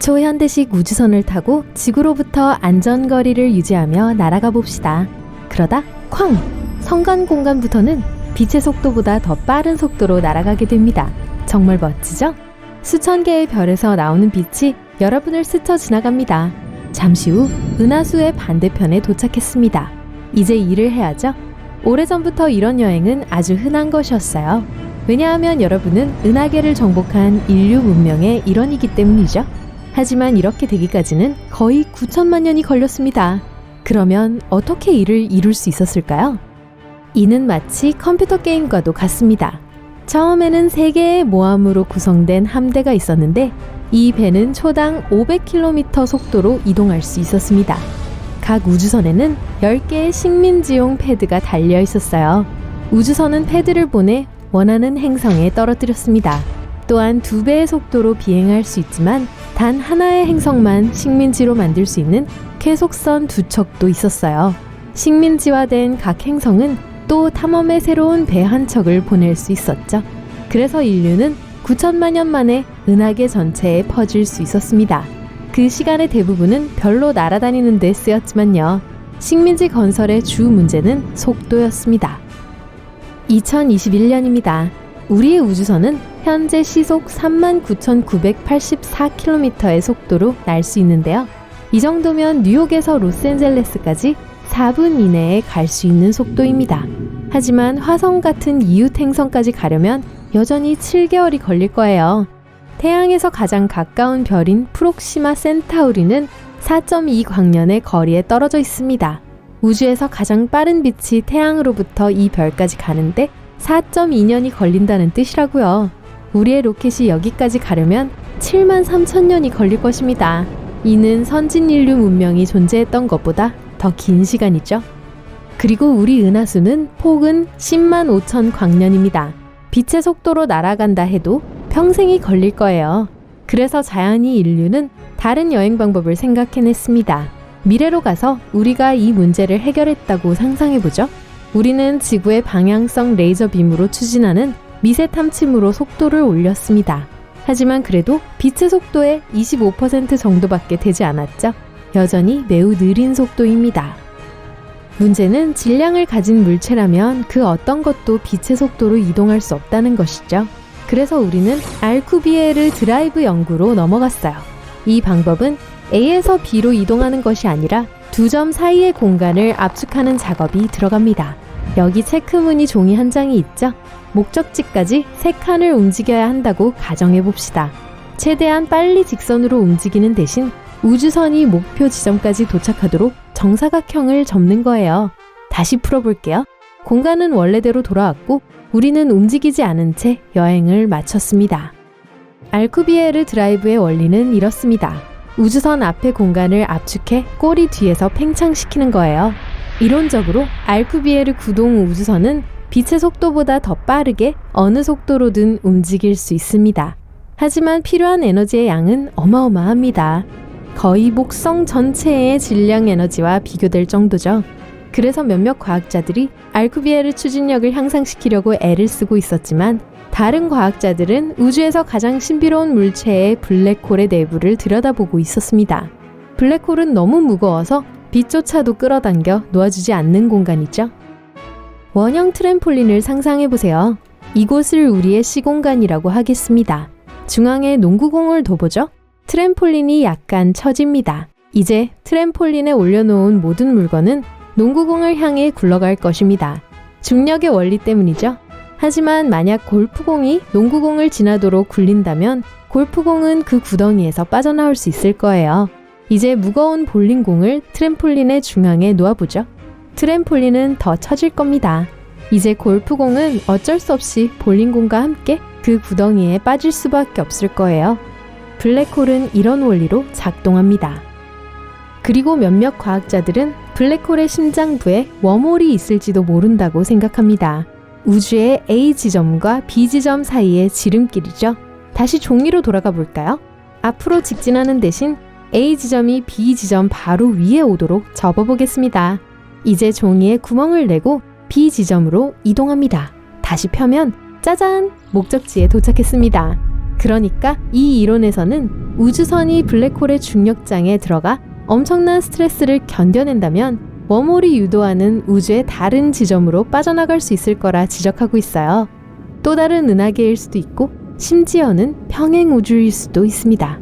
초현대식 우주선을 타고 지구로부터 안전거리를 유지하며 날아가 봅시다. 그러다 쾅! 성간 공간부터는 빛의 속도보다 더 빠른 속도로 날아가게 됩니다. 정말 멋지죠? 수천 개의 별에서 나오는 빛이 여러분을 스쳐 지나갑니다. 잠시 후 은하수의 반대편에 도착했습니다. 이제 일을 해야죠. 오래전부터 이런 여행은 아주 흔한 것이었어요. 왜냐하면 여러분은 은하계를 정복한 인류 문명의 일원이기 때문이죠. 하지만 이렇게 되기까지는 거의 9천만 년이 걸렸습니다. 그러면 어떻게 이를 이룰 수 있었을까요? 이는 마치 컴퓨터 게임과도 같습니다. 처음에는 3개의 모함으로 구성된 함대가 있었는데 이 배는 초당 500km 속도로 이동할 수 있었습니다. 각 우주선에는 10개의 식민지용 패드가 달려 있었어요. 우주선은 패드를 보내 원하는 행성에 떨어뜨렸습니다. 또한 2배의 속도로 비행할 수 있지만 단 하나의 행성만 식민지로 만들 수 있는 쾌속선 2척도 있었어요. 식민지화된 각 행성은 또 탐험의 새로운 배 한 척을 보낼 수 있었죠. 그래서 인류는 9천만 년 만에 은하계 전체에 퍼질 수 있었습니다. 그 시간의 대부분은 별로 날아다니는 데 쓰였지만요. 식민지 건설의 주 문제는 속도였습니다. 2021년입니다. 우리의 우주선은 현재 시속 39,984km의 속도로 날 수 있는데요. 이 정도면 뉴욕에서 로스앤젤레스까지 4분 이내에 갈 수 있는 속도입니다. 하지만 화성 같은 이웃 행성까지 가려면 여전히 7개월이 걸릴 거예요. 태양에서 가장 가까운 별인 프록시마 센타우리는 4.2 광년의 거리에 떨어져 있습니다. 우주에서 가장 빠른 빛이 태양으로부터 이 별까지 가는데 4.2년이 걸린다는 뜻이라고요. 우리의 로켓이 여기까지 가려면 7만 3천 년이 걸릴 것입니다. 이는 선진 인류 문명이 존재했던 것보다 더 긴 시간이죠. 그리고 우리 은하수는 폭은 10만 5천 광년입니다. 빛의 속도로 날아간다 해도 평생이 걸릴 거예요. 그래서 자연히 인류는 다른 여행 방법을 생각해냈습니다. 미래로 가서 우리가 이 문제를 해결했다고 상상해보죠. 우리는 지구의 방향성 레이저 빔으로 추진하는 미세 탐침으로 속도를 올렸습니다. 하지만 그래도 빛의 속도의 25% 정도밖에 되지 않았죠. 여전히 매우 느린 속도입니다. 문제는 질량을 가진 물체라면 그 어떤 것도 빛의 속도로 이동할 수 없다는 것이죠. 그래서 우리는 알쿠비에르 드라이브 연구로 넘어갔어요. 이 방법은 A에서 B로 이동하는 것이 아니라 두 점 사이의 공간을 압축하는 작업이 들어갑니다. 여기 체크무늬 종이 한 장이 있죠? 목적지까지 3칸을 움직여야 한다고 가정해봅시다. 최대한 빨리 직선으로 움직이는 대신 우주선이 목표 지점까지 도착하도록 정사각형을 접는 거예요. 다시 풀어볼게요. 공간은 원래대로 돌아왔고 우리는 움직이지 않은 채 여행을 마쳤습니다. 알쿠비에르 드라이브의 원리는 이렇습니다. 우주선 앞의 공간을 압축해 꼬리 뒤에서 팽창시키는 거예요. 이론적으로 알쿠비에르 구동 우주선은 빛의 속도보다 더 빠르게 어느 속도로든 움직일 수 있습니다. 하지만 필요한 에너지의 양은 어마어마합니다. 거의 목성 전체의 질량 에너지와 비교될 정도죠. 그래서 몇몇 과학자들이 알쿠비에르 추진력을 향상시키려고 애를 쓰고 있었지만 다른 과학자들은 우주에서 가장 신비로운 물체의 블랙홀의 내부를 들여다보고 있었습니다. 블랙홀은 너무 무거워서 빛조차도 끌어당겨 놓아주지 않는 공간이죠. 원형 트램폴린을 상상해보세요. 이곳을 우리의 시공간이라고 하겠습니다. 중앙에 농구공을 둬보죠. 트램폴린이 약간 처집니다. 이제 트램폴린에 올려놓은 모든 물건은 농구공을 향해 굴러갈 것입니다. 중력의 원리 때문이죠. 하지만 만약 골프공이 농구공을 지나도록 굴린다면 골프공은 그 구덩이에서 빠져나올 수 있을 거예요. 이제 무거운 볼링공을 트램폴린의 중앙에 놓아보죠. 트램폴린은 더 처질 겁니다. 이제 골프공은 어쩔 수 없이 볼링공과 함께 그 구덩이에 빠질 수밖에 없을 거예요. 블랙홀은 이런 원리로 작동합니다. 그리고 몇몇 과학자들은 블랙홀의 심장부에 웜홀이 있을지도 모른다고 생각합니다. 우주의 A 지점과 B 지점 사이의 지름길이죠. 다시 종이로 돌아가 볼까요? 앞으로 직진하는 대신 A 지점이 B 지점 바로 위에 오도록 접어보겠습니다. 이제 종이에 구멍을 내고 B 지점으로 이동합니다. 다시 펴면 짜잔! 목적지에 도착했습니다. 그러니까 이 이론에서는 우주선이 블랙홀의 중력장에 들어가 엄청난 스트레스를 견뎌낸다면 웜홀이 유도하는 우주의 다른 지점으로 빠져나갈 수 있을 거라 지적하고 있어요. 또 다른 은하계일 수도 있고 심지어는 평행 우주일 수도 있습니다.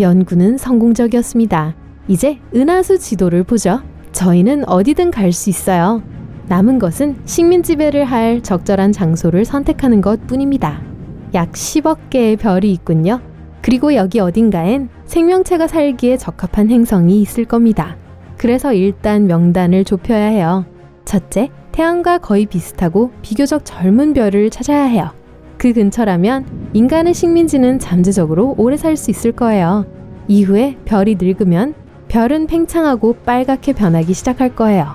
연구는 성공적이었습니다. 이제 은하수 지도를 보죠. 저희는 어디든 갈 수 있어요. 남은 것은 식민 지배를 할 적절한 장소를 선택하는 것 뿐입니다. 약 10억 개의 별이 있군요. 그리고 여기 어딘가엔 생명체가 살기에 적합한 행성이 있을 겁니다. 그래서 일단 명단을 좁혀야 해요. 첫째, 태양과 거의 비슷하고 비교적 젊은 별을 찾아야 해요. 그 근처라면 인간의 식민지는 잠재적으로 오래 살 수 있을 거예요. 이후에 별이 늙으면 별은 팽창하고 빨갛게 변하기 시작할 거예요.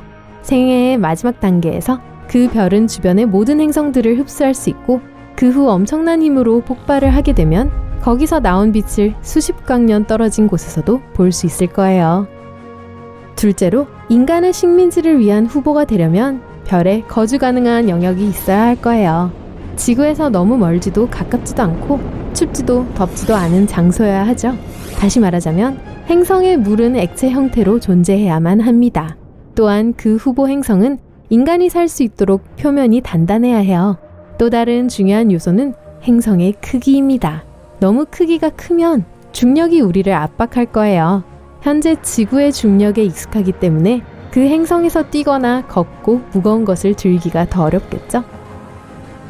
생애의 마지막 단계에서 그 별은 주변의 모든 행성들을 흡수할 수 있고 그 후 엄청난 힘으로 폭발을 하게 되면 거기서 나온 빛을 수십 광년 떨어진 곳에서도 볼 수 있을 거예요. 둘째로 인간의 식민지를 위한 후보가 되려면 별에 거주 가능한 영역이 있어야 할 거예요. 지구에서 너무 멀지도 가깝지도 않고 춥지도 덥지도 않은 장소여야 하죠. 다시 말하자면 행성의 물은 액체 형태로 존재해야만 합니다. 또한 그 후보 행성은 인간이 살 수 있도록 표면이 단단해야 해요. 또 다른 중요한 요소는 행성의 크기입니다. 너무 크기가 크면 중력이 우리를 압박할 거예요. 현재 지구의 중력에 익숙하기 때문에 그 행성에서 뛰거나 걷고 무거운 것을 들기가 더 어렵겠죠?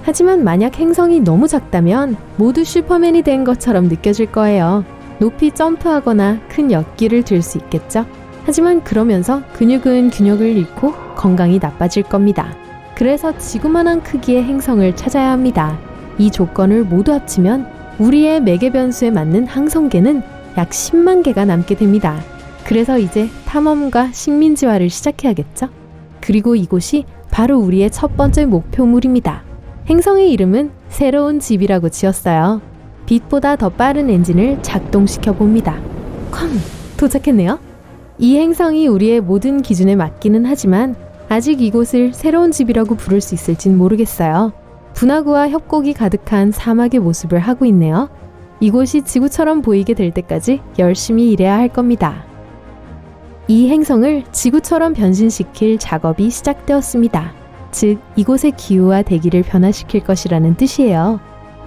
하지만 만약 행성이 너무 작다면 모두 슈퍼맨이 된 것처럼 느껴질 거예요. 높이 점프하거나 큰 역기를 들 수 있겠죠? 하지만 그러면서 근육은 균형을 잃고 건강이 나빠질 겁니다. 그래서 지구만한 크기의 행성을 찾아야 합니다. 이 조건을 모두 합치면 우리의 매개 변수에 맞는 항성계는 약 10만 개가 남게 됩니다. 그래서 이제 탐험과 식민지화를 시작해야겠죠? 그리고 이곳이 바로 우리의 첫 번째 목표물입니다. 행성의 이름은 새로운 집이라고 지었어요. 빛보다 더 빠른 엔진을 작동시켜 봅니다. 쾅! 도착했네요. 이 행성이 우리의 모든 기준에 맞기는 하지만 아직 이곳을 새로운 집이라고 부를 수 있을진 모르겠어요. 분화구와 협곡이 가득한 사막의 모습을 하고 있네요. 이곳이 지구처럼 보이게 될 때까지 열심히 일해야 할 겁니다. 이 행성을 지구처럼 변신시킬 작업이 시작되었습니다. 즉, 이곳의 기후와 대기를 변화시킬 것이라는 뜻이에요.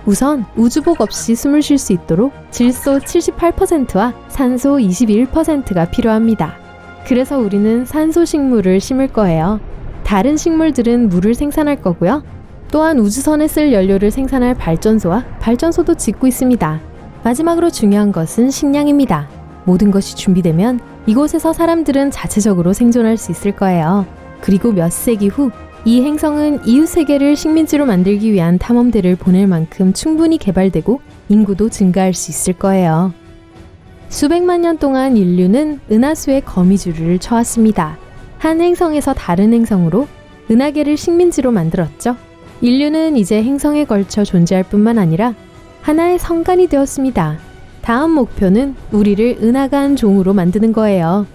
우선 우주복 없이 숨을 쉴 수 있도록 질소 78%와 산소 21%가 필요합니다. 그래서 우리는 산소 식물을 심을 거예요. 다른 식물들은 물을 생산할 거고요. 또한 우주선에 쓸 연료를 생산할 발전소와 발전소도 짓고 있습니다. 마지막으로 중요한 것은 식량입니다. 모든 것이 준비되면 이곳에서 사람들은 자체적으로 생존할 수 있을 거예요. 그리고 몇 세기 후 이 행성은 이웃 세계를 식민지로 만들기 위한 탐험대를 보낼 만큼 충분히 개발되고 인구도 증가할 수 있을 거예요. 수백만 년 동안 인류는 은하수의 거미줄을 쳐왔습니다. 한 행성에서 다른 행성으로 은하계를 식민지로 만들었죠. 인류는 이제 행성에 걸쳐 존재할 뿐만 아니라 하나의 성간이 되었습니다. 다음 목표는 우리를 은하간 종으로 만드는 거예요.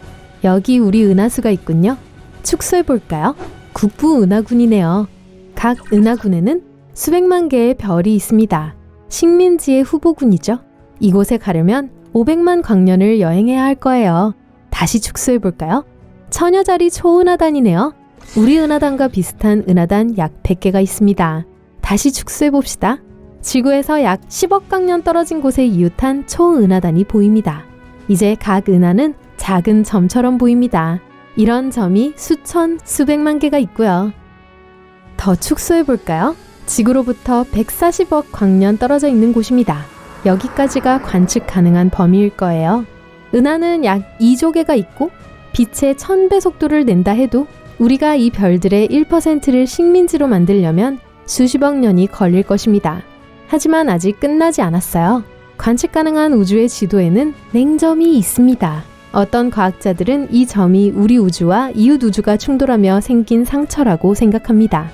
여기 우리 은하수가 있군요. 축소해볼까요? 국부 은하군이네요. 각 은하군에는 수백만 개의 별이 있습니다. 식민지의 후보군이죠. 이곳에 가려면 500만 광년을 여행해야 할 거예요. 다시 축소해볼까요? 천여자리 초은하단이네요. 우리 은하단과 비슷한 은하단 약 100개가 있습니다. 다시 축소해봅시다. 지구에서 약 10억 광년 떨어진 곳에 이웃한 초은하단이 보입니다. 이제 각 은하는 작은 점처럼 보입니다. 이런 점이 수천, 수백만 개가 있고요. 더 축소해볼까요? 지구로부터 140억 광년 떨어져 있는 곳입니다. 여기까지가 관측 가능한 범위일 거예요. 은하는 약 2조 개가 있고 빛의 1000배 속도를 낸다 해도 우리가 이 별들의 1%를 식민지로 만들려면 수십억 년이 걸릴 것입니다. 하지만 아직 끝나지 않았어요. 관측 가능한 우주의 지도에는 냉점이 있습니다. 어떤 과학자들은 이 점이 우리 우주와 이웃 우주가 충돌하며 생긴 상처라고 생각합니다.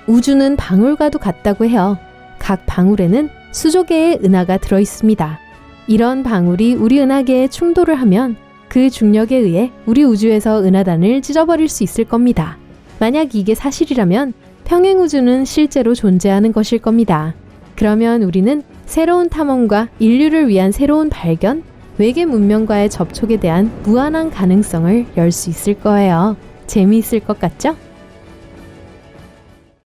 우주는 방울과도 같다고 해요. 각 방울에는 수조 개의 은하가 들어있습니다. 이런 방울이 우리 은하계에 충돌을 하면 그 중력에 의해 우리 우주에서 은하단을 찢어버릴 수 있을 겁니다. 만약 이게 사실이라면 평행 우주는 실제로 존재하는 것일 겁니다. 그러면 우리는 새로운 탐험과 인류를 위한 새로운 발견, 외계 문명과의 접촉에 대한 무한한 가능성을 열 수 있을 거예요. 재미있을 것 같죠?